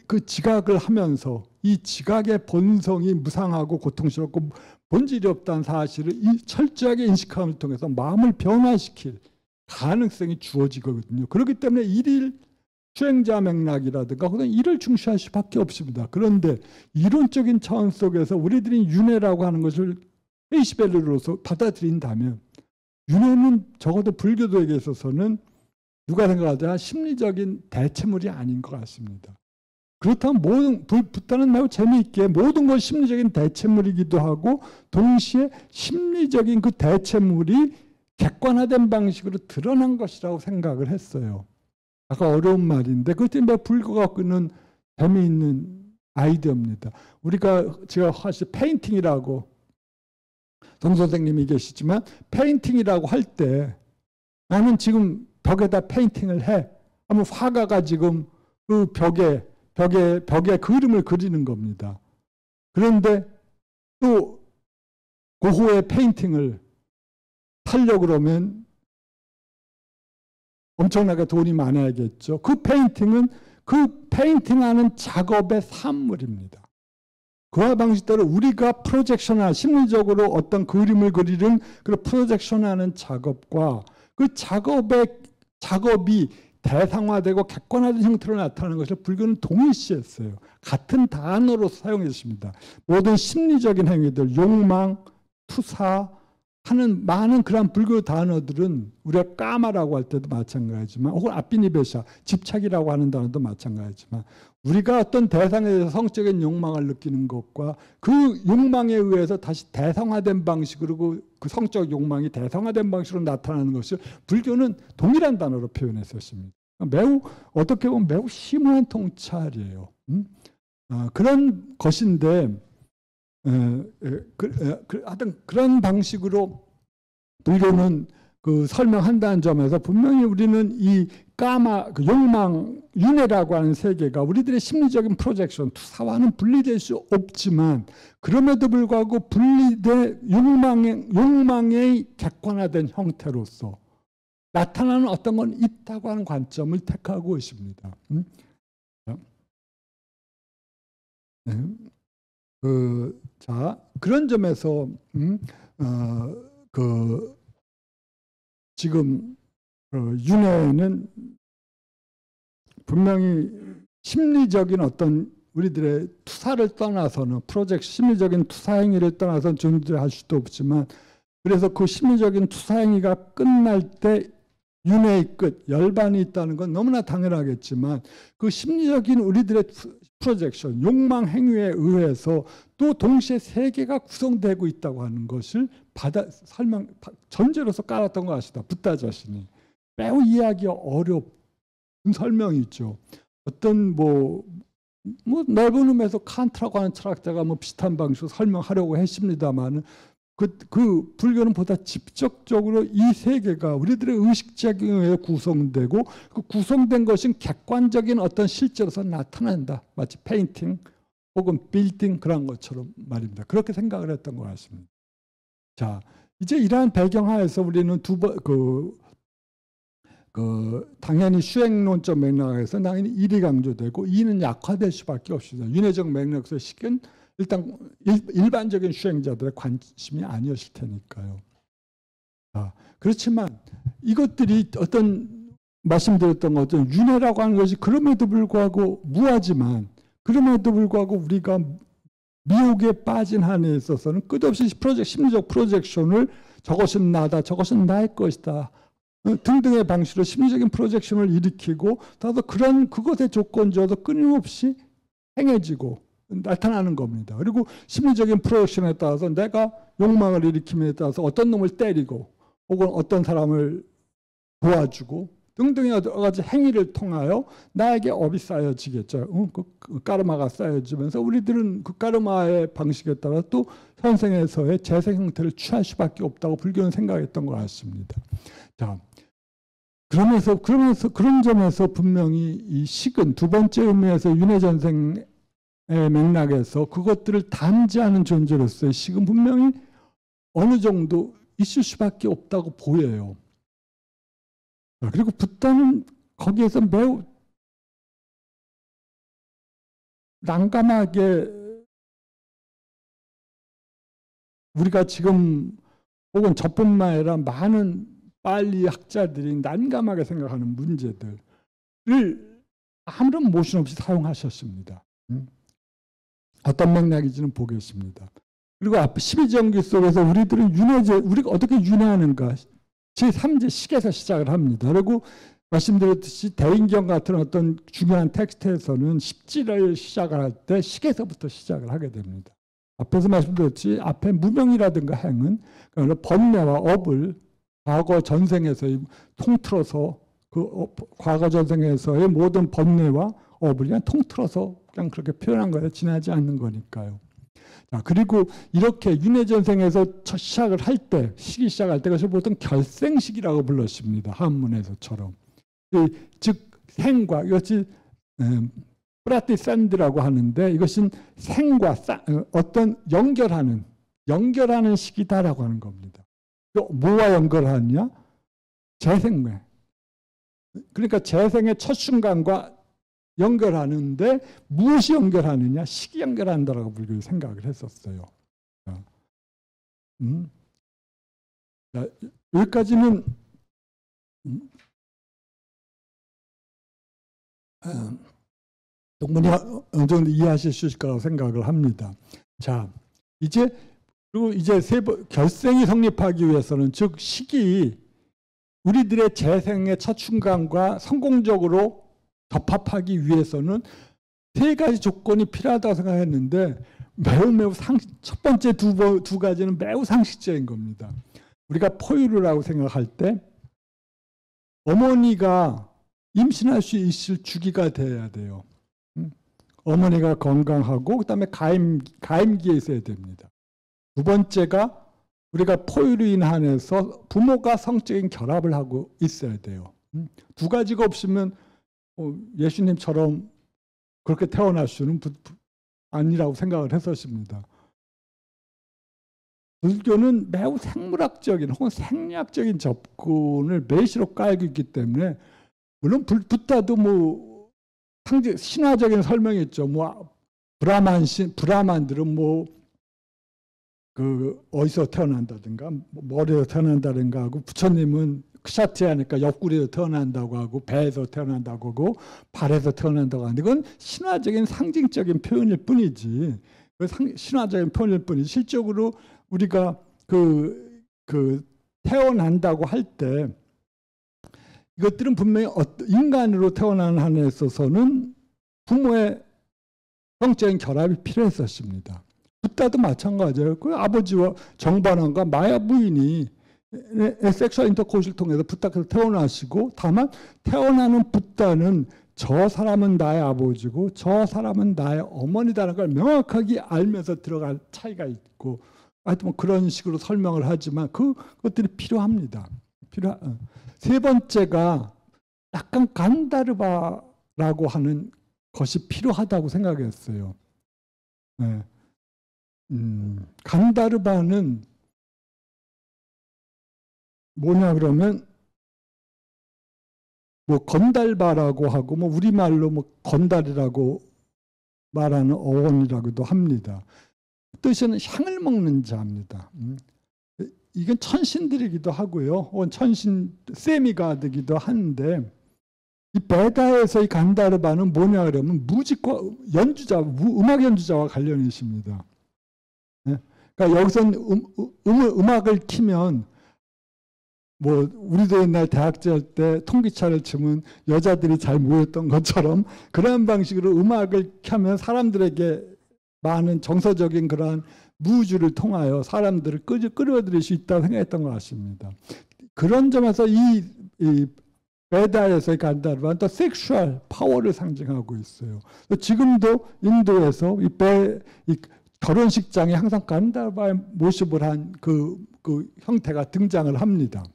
그 지각을 하면서 이 지각의 본성이 무상하고 고통스럽고 본질이 없다는 사실을 철저하게 인식함을 통해서 마음을 변화시킬 가능성이 주어지거든요. 그렇기 때문에 일일 수행자 맥락이라든가 그건 이를 중시할 수밖에 없습니다. 그런데 이론적인 차원 속에서 우리들이 윤회라고 하는 것을 페이시밸류로서 받아들인다면, 윤회는 적어도 불교도에게 있어서는 누가 생각하든 심리적인 대체물이 아닌 것 같습니다. 그렇다면 붓다는 매우 재미있게 모든 것 심리적인 대체물이기도 하고 동시에 심리적인 그 대체물이 객관화된 방식으로 드러난 것이라고 생각을 했어요. 아까 어려운 말인데 그것 때문에 불교가 끄는 재미있는 아이디어입니다. 제가 사실 페인팅이라고, 동 선생님이 계시지만 페인팅이라고 할 때 나는 지금 벽에다 페인팅을 해 하면 화가가 지금 그 벽에 그림을 그리는 겁니다. 그런데 또 고호의 페인팅을 하려고 그러면 엄청나게 돈이 많아야겠죠. 그 페인팅은 그 페인팅하는 작업의 산물입니다. 그와 방식대로 우리가 프로젝션한, 심리적으로 어떤 그림을 그리는 그 프로젝션하는 작업과 그 작업이 대상화되고 객관화된 형태로 나타나는 것을 불교는 동일시했어요. 같은 단어로 사용했습니다. 모든 심리적인 행위들, 욕망, 투사 하는 많은 그런 불교 단어들은 우리가 까마라고 할 때도 마찬가지지만, 혹은 아비니베샤, 집착이라고 하는 단어도 마찬가지지만, 우리가 어떤 대상에 대해서 성적인 욕망을 느끼는 것과 그 욕망에 의해서 다시 대상화된 방식으로 그 성적 욕망이 대상화된 방식으로 나타나는 것을 불교는 동일한 단어로 표현했었습니다. 어떻게 보면 매우 심오한 통찰이에요. 그런 것인데, 하여튼 그런 방식으로 불교는 설명한다는 점에서 분명히 우리는 이 욕망, 윤회라고 하는 세계가 우리들의 심리적인 프로젝션, 투사와는 분리될 수 없지만, 그럼에도 불구하고 분리된 욕망의 객관화된 형태로서 나타나는 어떤 건 있다고 하는 관점을 택하고 있습니다. 그런 점에서 지금 윤회는 분명히 심리적인 어떤 우리들의 투사를 떠나서는, 심리적인 투사 행위를 떠나서는 존재할 수도 없지만, 그래서 그 심리적인 투사 행위가 끝날 때 윤회의 끝, 열반이 있다는 건 너무나 당연하겠지만, 그 심리적인 우리들의 프로젝션, 욕망 행위에 의해서 또 동시에 세계가 구성되고 있다고 하는 것을 전제로서 깔았던 것 같습니다. 붓다 자신이. 매우 이해하기 어려운 설명이죠. 어떤 넓은 의미에서 칸트라고 하는 철학자가 비슷한 방식으로 설명하려고 했습니다만, 그 불교는 보다 직접적으로 이 세계가 우리들의 의식작용에 의해 구성되고, 그 구성된 것은 객관적인 어떤 실제로서 나타난다. 마치 페인팅 혹은 빌딩 그런 것처럼 말입니다. 그렇게 생각을 했던 것 같습니다. 자, 이제 이러한 배경하에서 우리는 당연히 수행론적 맥락에서 당연히 1이 강조되고 2는 약화될 수밖에 없습니다. 윤회적 맥락에서 식은 일단 일반적인 수행자들의 관심이 아니었을 테니까요. 그렇지만 이것들이 어떤 말씀드렸던 것처럼 윤회라고 하는 것이 그럼에도 불구하고 무하지만 그럼에도 불구하고 우리가 미혹에 빠진 한에 있어서는 끝없이 심리적 프로젝션을 저것은 나다, 저것은 나의 것이다 등등의 방식으로 심리적인 프로젝션을 일으키고 따라서 그것의 조건조도 끊임없이 행해지고 나타나는 겁니다. 그리고 심리적인 프로젝션에 따라서 내가 욕망을 일으킴에 따라서 어떤 놈을 때리고 혹은 어떤 사람을 도와주고 등등의 여러 가지 행위를 통하여 나에게 업이 쌓여지겠죠. 그 까르마가 쌓여지면서 우리들은 그 까르마의 방식에 따라 또 현생에서의 재생 형태를 취할 수밖에 없다고 불교는 생각했던 것 같습니다. 자, 그러면서 그런 점에서 분명히 이 식은 두 번째 의미에서 윤회전생의 맥락에서 그것들을 담지하는 존재로서의 식은 분명히 어느 정도 있을 수밖에 없다고 보여요. 그리고 붓다는 거기에서 매우 난감하게 우리가 지금 혹은 저뿐만 아니라 많은 빨리 학자들이 난감하게 생각하는 문제들을 아무런 모신 없이 사용하셨습니다. 어떤 맥락인지는 보겠습니다. 그리고 앞에 12정기 속에서 우리들은 우리가 어떻게 윤회하는가 제3제 식에서 시작을 합니다. 그리고 말씀드렸듯이 대인경 같은 어떤 중요한 텍스트에서는 십지를 시작을 할 때 식에서부터 시작을 하게 됩니다. 앞에서 말씀드렸지 앞에 무명이라든가 행은 번뇌와 업을 과거 전생에서의 통틀어서 과거 전생에서의 모든 번뇌와 업을 그냥 통틀어서 그냥 그렇게 표현한 거에 지나지 않는 거니까요. 자, 그리고 이렇게 윤회전생에서 첫 시작을 할 때, 시기 시작할 때 그것을 보통 결생식이라고 불렀습니다. 한문에서처럼. 즉 생과 이것이 프라티산드라고 하는데 이것은 생과 어떤 연결하는 시기다라고 하는 겁니다. 뭐와 연결하느냐? 재생매. 그러니까 재생의 첫 순간과 연결하는데 무엇이 연결하느냐? 식이 연결한다라고 불교에 생각을 했었어요. 자, 여기까지는 충분히 어느 정도 이해하실 수 있을 거라고 생각을 합니다. 자, 그리고 이제 결생이 성립하기 위해서는 즉 식이 우리들의 재생의 첫 순간과 성공적으로 접합하기 위해서는 세 가지 조건이 필요하다고 생각했는데 매우 첫 번째 두 가지는 매우 상식적인 겁니다. 우리가 포유류라고 생각할 때 어머니가 임신할 수 있을 주기가 돼야 돼요. 어머니가 건강하고 그다음에 가임기에 있어야 됩니다. 두 번째가 우리가 포유류인 한에서 부모가 성적인 결합을 하고 있어야 돼요. 두 가지가 없으면 예수님처럼 그렇게 태어날 수는 아니라고 생각을 했었습니다. 불교는 매우 생물학적인 혹은 생리학적인 접근을 매시로 깔고 있기 때문에 물론 붓다도 신화적인 설명이 있죠. 브라만들은 어디서 태어난다든가 머리에서 태어난다든가 하고 부처님은 크샤트리아니까 옆구리에서 태어난다고 하고 배에서 태어난다고 하고 발에서 태어난다고 하는데 이건 신화적인 상징적인 표현일 뿐이지 신화적인 표현일 뿐이지 실적으로 우리가 태어난다고 할 때 이것들은 분명히 인간으로 태어나는 한에 있어서는 부모의 성적인 결합이 필요했었습니다. 붓다도 마찬가지예요. 그 아버지와 정반왕과 마야 부인이 섹슈얼 인터코스를 통해서 붓다께서 태어나시고 다만 태어나는 붓다는 저 사람은 나의 아버지고 저 사람은 나의 어머니다라는 걸 명확하게 알면서 들어갈 차이가 있고 하여튼 그런 식으로 설명을 하지만 그것들이 필요합니다. 세 번째가 약간 간다르바라고 하는 것이 필요하다고 생각했어요. 네. 간다르바는 뭐냐 그러면 뭐 건달바라고 하고 뭐 우리말로 뭐 건달이라고 말하는 어원이라고도 합니다. 뜻은 향을 먹는 자입니다. 이건 천신들이기도 하고요. 천신 세미가드기도 한데 이 베다에서 이 간다르바는 뭐냐 그러면 무직과 연주자, 음악 연주자와 관련이 있습니다. 그러니까 여기서는 음악을 키면 뭐 우리도 옛날 대학교 때 통기차를 치면 여자들이 잘 모였던 것처럼 그런 방식으로 음악을 켜면 사람들에게 많은 정서적인 그러한 무주를 통하여 사람들을 끌어들일 수 있다고 생각했던 것 같습니다. 그런 점에서 이 베다에서의 간다르바는 또 섹슈얼 파워를 상징하고 있어요. 지금도 인도에서 이 결혼식장에 항상 간다르바의 모습을 한 그 형태가 등장을 합니다.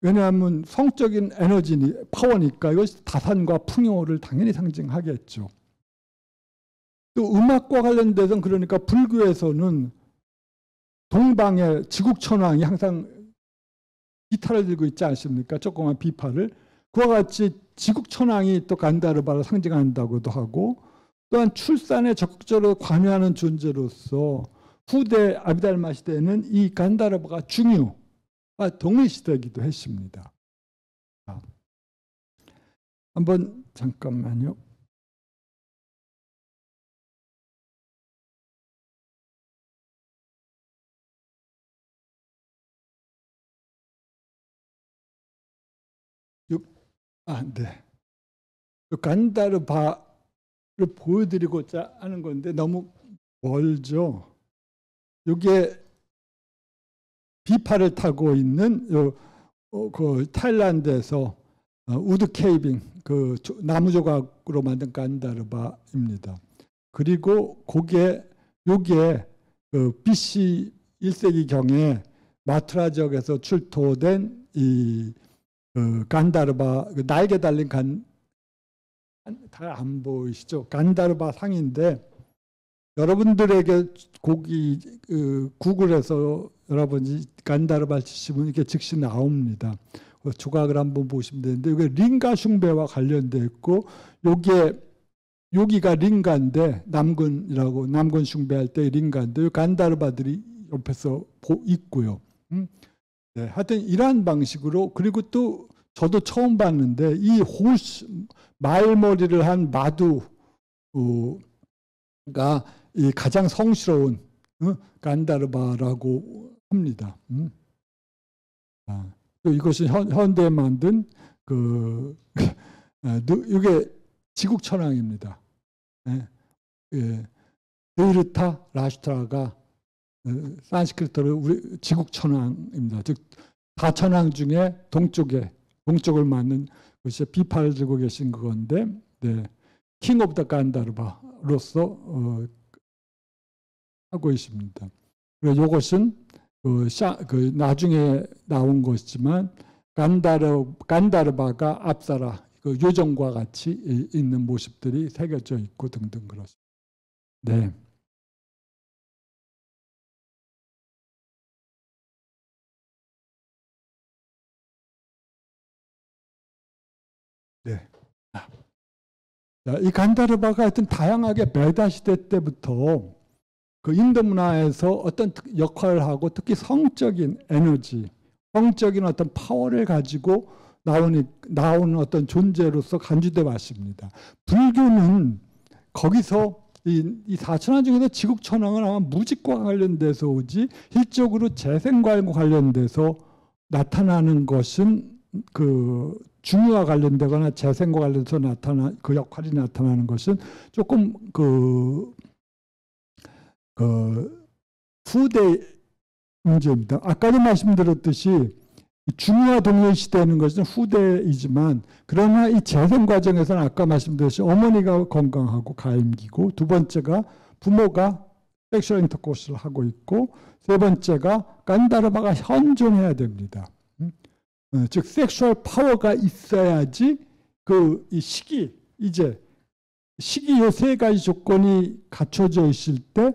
왜냐하면 성적인 에너지, 파워니까 이것이 다산과 풍요를 당연히 상징하겠죠. 또 음악과 관련돼서는 그러니까 불교에서는 동방의 지국천왕이 항상 기타를 들고 있지 않습니까? 조그만 비파를. 그와 같이 지국천왕이 또 간다르바를 상징한다고도 하고 또한 출산에 적극적으로 관여하는 존재로서 후대 아비달마 시대에는 이 간다르바가 중유와 동일시되기도 했습니다. 한번 잠깐만요. 네. 간다르바를 보여드리고자 하는 건데 너무 멀죠. 이게 비파를 타고 있는 그 타일란드에서 우드 케이빙 그 나무 조각으로 만든 간다르바입니다. 그리고 여기에 그 BC 1세기 경에 마투라 지역에서 출토된 이 간다르바 날개 달린 다 안 보이시죠? 간다르바 상인데 여러분들에게 구글에서 여러분이 간다르바 치시면 이렇게 즉시 나옵니다. 조각을 한번 보시면 되는데 이게 링가 숭배와 관련되어 있고 여기가 링가인데 남군 숭배할 때 링가인데 간다르바들이 옆에서 있고요. 네, 하여튼 이러한 방식으로 그리고 또 저도 처음 봤는데 이 말머리를 한 마두가 이 가장 성스러운 간다르바라고 합니다. 또 이것이 현대에 만든 이게 지국천왕입니다. 느르타 라슈트라가 산스크리트로 지국천왕입니다. 즉 다천왕 중에 동쪽을 맞는 것이 비파를 들고 계신 그건데, 네, 킹 오브 더 간다르바로서 하고 있습니다. 그리고 이것은 나중에 나온 것이지만 간다르바가 앞사라 요정과 같이 있는 모습들이 새겨져 있고 등등 그렇습니다. 네. 네. 이 간다르바가 하여튼 다양하게 베다 시대 때부터 그 인도 문화에서 어떤 역할을 하고 특히 성적인 에너지, 성적인 어떤 파워를 가지고 나오는 어떤 존재로서 간주돼 왔습니다. 불교는 거기서 이 사천왕 중에서 지국천왕은 아마 무직과 관련돼서 오지 일적으로 재생과 관련돼서 나타나는 것은 그 중유와 관련되거나 재생과 관련돼서 그 역할이 나타나는 것은 조금 후대 문제입니다. 아까도 말씀드렸듯이 중유와 동일시되는 것은 후대이지만 그러나 이 재생 과정에서는 아까 말씀드렸듯이 어머니가 건강하고 가임기고 두 번째가 부모가 섹슈얼 인터코스를 하고 있고 세 번째가 간다르바가 현존해야 됩니다. 즉 섹슈얼 파워가 있어야지 이 시기 이 세 가지 조건이 갖춰져 있을 때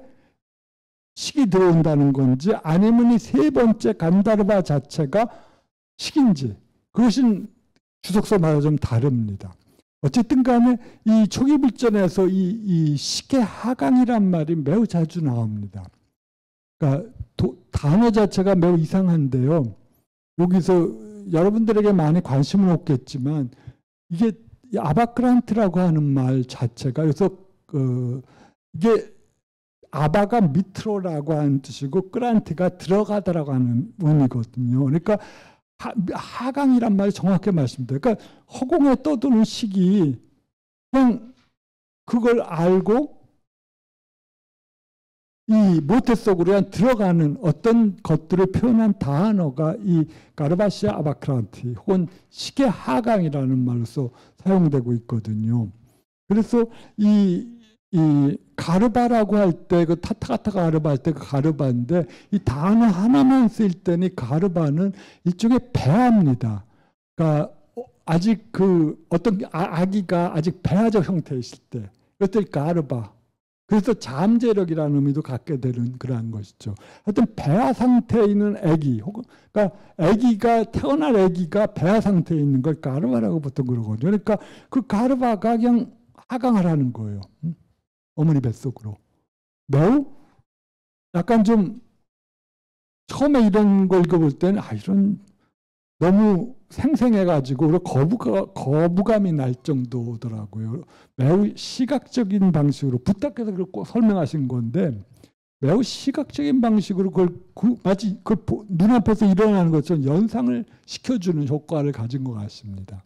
식이 들어온다는 건지 아니면 이 세 번째 간다르바 자체가 식인지 그것은 주석서마다 좀 다릅니다. 어쨌든 간에 이 초기불전에서 이 식의 하강이란 말이 매우 자주 나옵니다. 그러니까 단어 자체가 매우 이상한데요. 여기서 여러분들에게 많이 관심은 없겠지만 이게 아바크란트라고 하는 말 자체가 그래서 이게 아바가 밑으로라고 하는 뜻이고 크란트가 들어가다라고 하는 의미거든요. 그러니까 하강이란 말이 정확하게 말씀드려요. 그러니까 허공에 떠도는 식이 그냥 그걸 알고 이 모태 속으로 그냥 들어가는 어떤 것들을 표현한 단어가 이 가르바시아 아바크란트 혹은 식의 하강이라는 말로서 사용되고 있거든요. 그래서 이 가르바라고 할 때 그 타타가타 가르바 할 때 그 가르바인데 이 단어 하나만 쓸 때는 가르바는 일종의 배아입니다. 그러니까 아직 그 어떤 아기가 아직 배아적 형태에 있을 때 이것들 가르바. 그래서 잠재력이라는 의미도 갖게 되는 그러한 것이죠. 하여튼 배아 상태에 있는 아기 혹은 그러니까 아기가 태어날 아기가 배아 상태에 있는 걸 가르바라고 보통 그러거든요. 그러니까 그 가르바가 그냥 하강하라는 거예요. 어머니 뱃속으로. 매우 약간 좀 처음에 이런 걸 읽어볼 때는 이런 너무 생생해가지고 거부감이 날 정도더라고요. 매우 시각적인 방식으로 부탁해서 그걸 꼭 설명하신 건데 매우 시각적인 방식으로 그걸 마치 그걸 눈앞에서 일어나는 것처럼 연상을 시켜주는 효과를 가진 것 같습니다.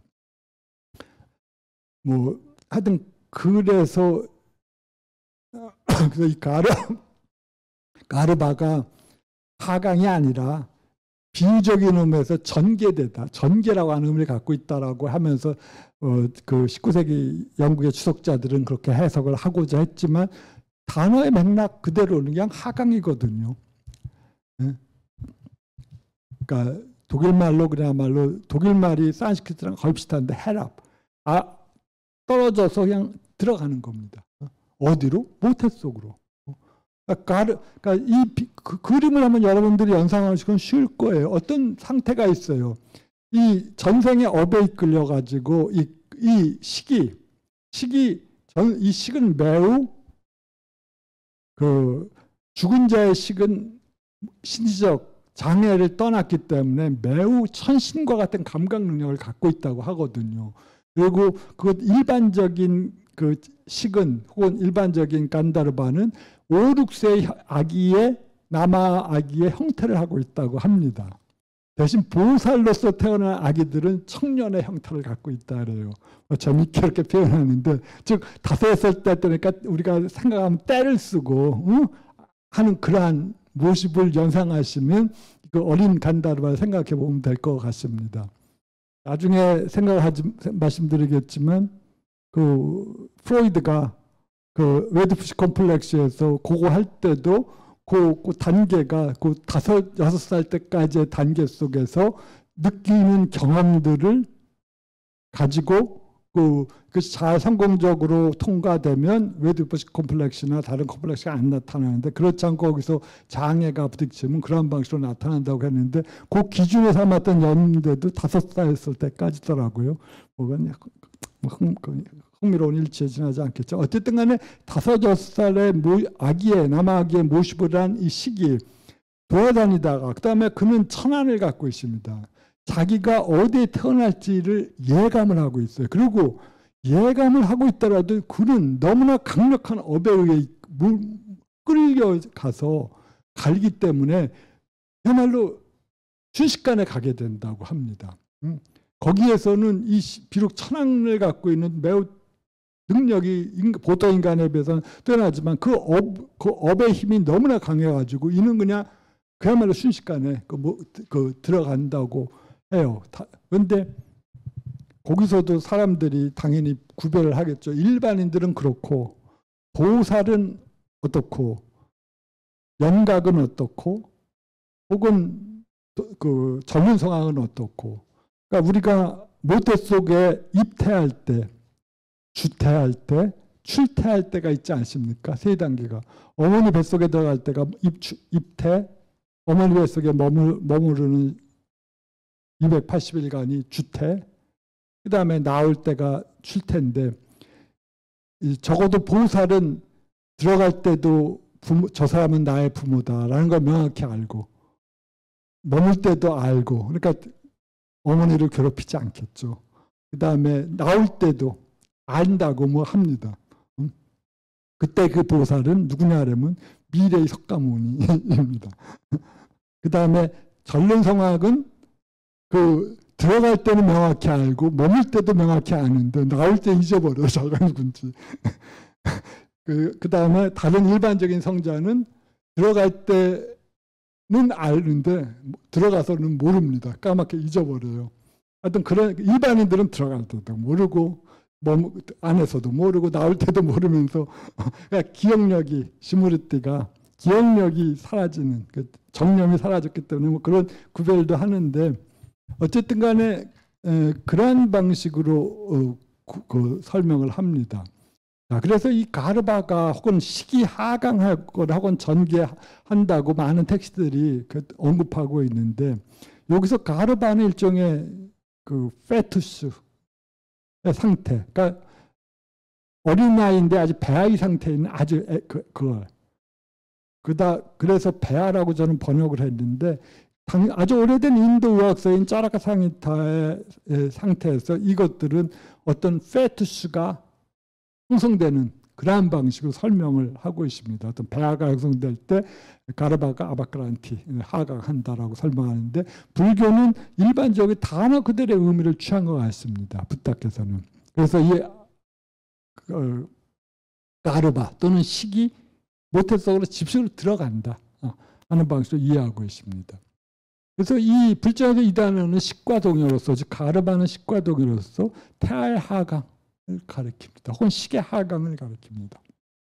뭐 하여튼 그래서 이 가르바가 하강이 아니라 비유적인 의미에서 전개되다, 전개라고 하는 의미를 갖고 있다라고 하면서 그 19세기 영국의 추석자들은 그렇게 해석을 하고자 했지만 단어의 맥락 그대로는 그냥 하강이거든요. 그러니까 독일말로 그야말로 독일말이 산스크리트랑 거의 비슷한데 헤랍, 떨어져서 그냥 들어가는 겁니다. 어디로? 모태 속으로. 그러니까 이 그림을 한번 여러분들이 연상하시면 쉬울 거예요. 어떤 상태가 있어요. 이 전생의 업에 이끌려 가지고 이 식은 매우 그 죽은 자의 식은 신지적 장애를 떠났기 때문에 매우 천신과 같은 감각 능력을 갖고 있다고 하거든요. 그리고 그 일반적인 그 식은 혹은 일반적인 간다르바는 5, 6세의 아기의 남아 아기의 형태를 하고 있다고 합니다. 대신 보살로서 태어난 아기들은 청년의 형태를 갖고 있다 그래요. 재밌게 이렇게 표현하는데 즉 5살 때 그러니까 우리가 생각하면 때를 쓰고 하는 그러한 모습을 연상하시면 그 어린 간다르바를 생각해 보면 될 것 같습니다. 나중에 말씀드리겠지만 그 프로이드가 그 웨드푸시 컴플렉스에서 그거 할 때도 그 단계가 그 5, 6살 때까지의 단계 속에서 느끼는 경험들을 가지고 그것이 잘 성공적으로 통과되면 웨드푸시 컴플렉스나 다른 컴플렉스가 안 나타나는데 그렇지 않고 거기서 장애가 부딪히면 그런 방식으로 나타난다고 했는데 그 기준에 삼았던 연대도 5살였을 때까지더라고요. 흥미로운 일치에 지나지 않겠죠. 어쨌든 간에 5, 6살의 남아기의 모습을 한 이 시기 돌아다니다가 그 다음에 그는 천안을 갖고 있습니다. 자기가 어디에 태어날지를 예감을 하고 있어요. 그리고 예감을 하고 있더라도 그는 너무나 강력한 업에 의해 끌려가서 갈기 때문에 그야말로 순식간에 가게 된다고 합니다. 거기에서는 비록 천황을 갖고 있는 매우 능력이 보통 인간에 비해서는 뛰어나지만 그 업의 힘이 너무나 강해가지고 이는 그야말로 순식간에 들어간다고 해요. 그런데 거기서도 사람들이 당연히 구별을 하겠죠. 일반인들은 그렇고 보살은 어떻고 영각은 어떻고 혹은 그 전륜 성황은 어떻고 그러니까 우리가 모태 속에 입퇴할 때 주퇴할 때, 출퇴할 때가 있지 않습니까? 3단계가. 어머니 뱃속에 들어갈 때가 입퇴, 어머니 뱃속에 머무르는 280일간이 주태, 그 다음에 나올 때가 출태인데, 적어도 보살은 들어갈 때도 저 사람은 나의 부모다라는 걸 명확히 알고, 머물 때도 알고, 그러니까 어머니를 괴롭히지 않겠죠. 그 다음에 나올 때도 안다고 뭐 합니다. 그때 그 보살은 누구냐라면 미래의 석가모니입니다. 그 다음에 전론성악은 그 들어갈 때는 명확히 알고 머물 때도 명확히 아는데 나올 때 잊어버려. 저가 누군지. 그 다음에 다른 일반적인 성자는 들어갈 때는 아는데 들어가서는 모릅니다. 까맣게 잊어버려요. 하여튼 그런 일반인들은 들어갈 때도 모르고 안에서도 모르고 나올 때도 모르면서 그러니까 기억력이 시무르띠가 기억력이 사라지는 정념이 사라졌기 때문에 뭐 그런 구별도 하는데 어쨌든 간에 그러한 방식으로 그 설명을 합니다. 그래서 이 가르바가 혹은 시기 하강하거나 혹은 전개한다고 많은 텍스트들이 언급하고 있는데 여기서 가르바는 일종의 그 페투스의 상태, 그러니까 어린아이인데 아주 배아의 상태에 있는 아주 그걸 그래서 배아라고 저는 번역을 했는데 아주 오래된 인도 의학서인 짜라카 상히타의 상태에서 이것들은 어떤 페투스가 형성되는 그러한 방식으로 설명을 하고 있습니다. 어떤 배아가 형성될 때 가르바가 아바크란티 하강한다라고 설명하는데 불교는 일반적인 단어 그들의 의미를 취한 것 같습니다. 부탁께서는. 그래서 이 가르바 또는 시기 모태속으로 집속으로 들어간다 하는 방식으로 이해하고 있습니다. 그래서 이 불자에서 이 단어는 식과동의어로서 즉 가르바는 식과동의어로서 태아의 하강을 가리킵니다. 혹은 식의 하강을 가리킵니다.